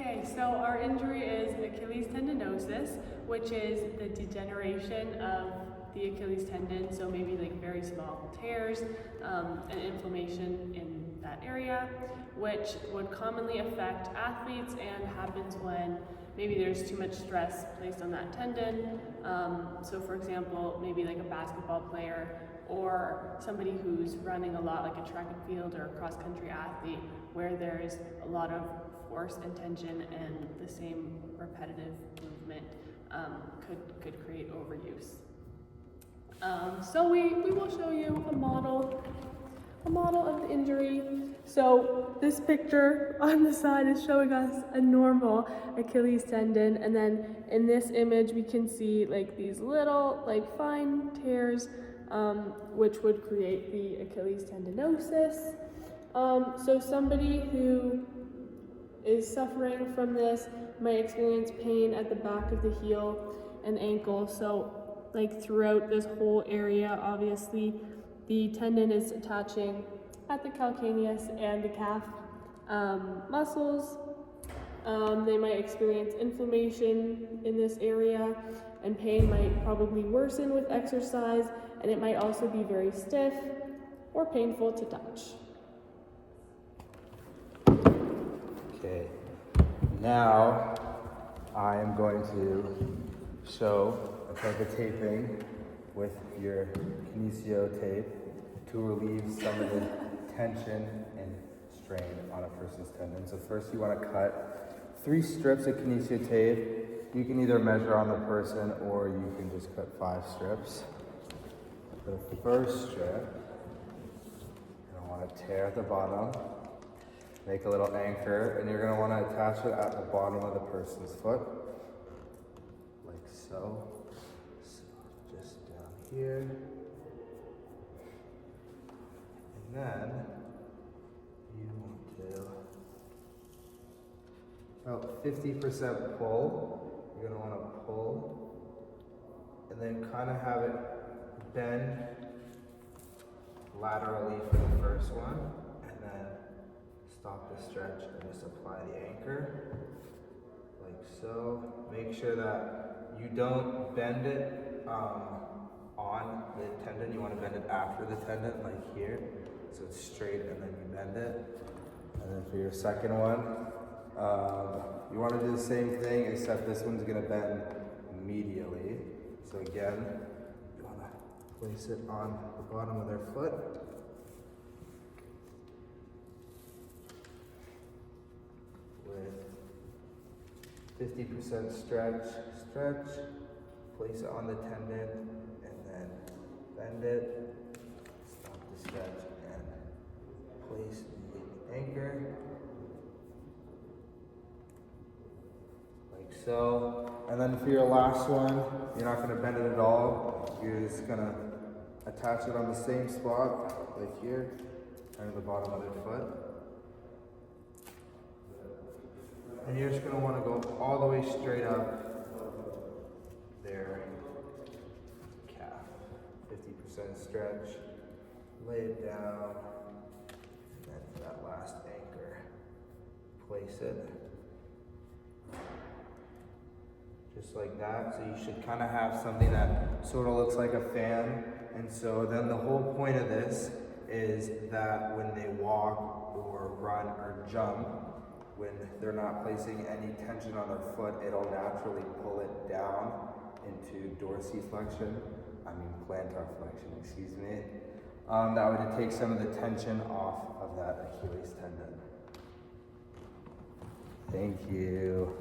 Okay, so our injury is Achilles tendinosis, which is the degeneration of the Achilles tendon, so maybe like very small tears and inflammation in that area, which would commonly affect athletes and happens when maybe there's too much stress placed on that tendon. So for example, maybe like a basketball player or somebody who's running a lot, like a track and field or a cross-country athlete, where there's a lot of force and tension and the same repetitive movement could create overuse. So we will show you a model of the injury. So this picture on the side is showing us a normal Achilles tendon, and then in this image we can see like these little like fine tears which would create the Achilles tendinosis. So somebody who is suffering from this might experience pain at the back of the heel and ankle. So like throughout this whole area, obviously the tendon is attaching at the calcaneus and the calf muscles. They might experience inflammation in this area, and pain might probably worsen with exercise, and it might also be very stiff or painful to touch. Okay, now I am going to show a type of taping with your kinesio tape to relieve some of the tension and strain on a person's tendon. So first you want to cut 3 strips of kinesio tape. You can either measure on the person or you can just cut 5 strips. The first strip, you're going to want to tear at the bottom, make a little anchor, and you're going to want to attach it at the bottom of the person's foot, like so. So just down here. And then you want to, about 50% pull. You're going to want to pull, and then kind of have it bend laterally for the first one, and then stop the stretch and just apply the anchor, like so. Make sure that you don't bend it on the tendon. You want to bend it after the tendon, like here, so it's straight, and then you bend it. And then for your second one, you want to do the same thing, except this one's going to bend medially. So again, you want to place it on the bottom of their foot. With 50% stretch, place it on the tendon, and then bend it, stop the stretch, and place the anchor, like so. And then for your last one, you're not going to bend it at all. You're just going to attach it on the same spot, like here, and the bottom of their foot. And you're just going to want to go all the way straight up their calf. 50% stretch, lay it down, and then for that last anchor, place it. Just like that. So you should kind of have something that sort of looks like a fan. And so then the whole point of this is that when they walk or run or jump, when they're not placing any tension on their foot, it'll naturally pull it down into dorsiflexion, plantar flexion, excuse me. That would take some of the tension off of that Achilles tendon. Thank you.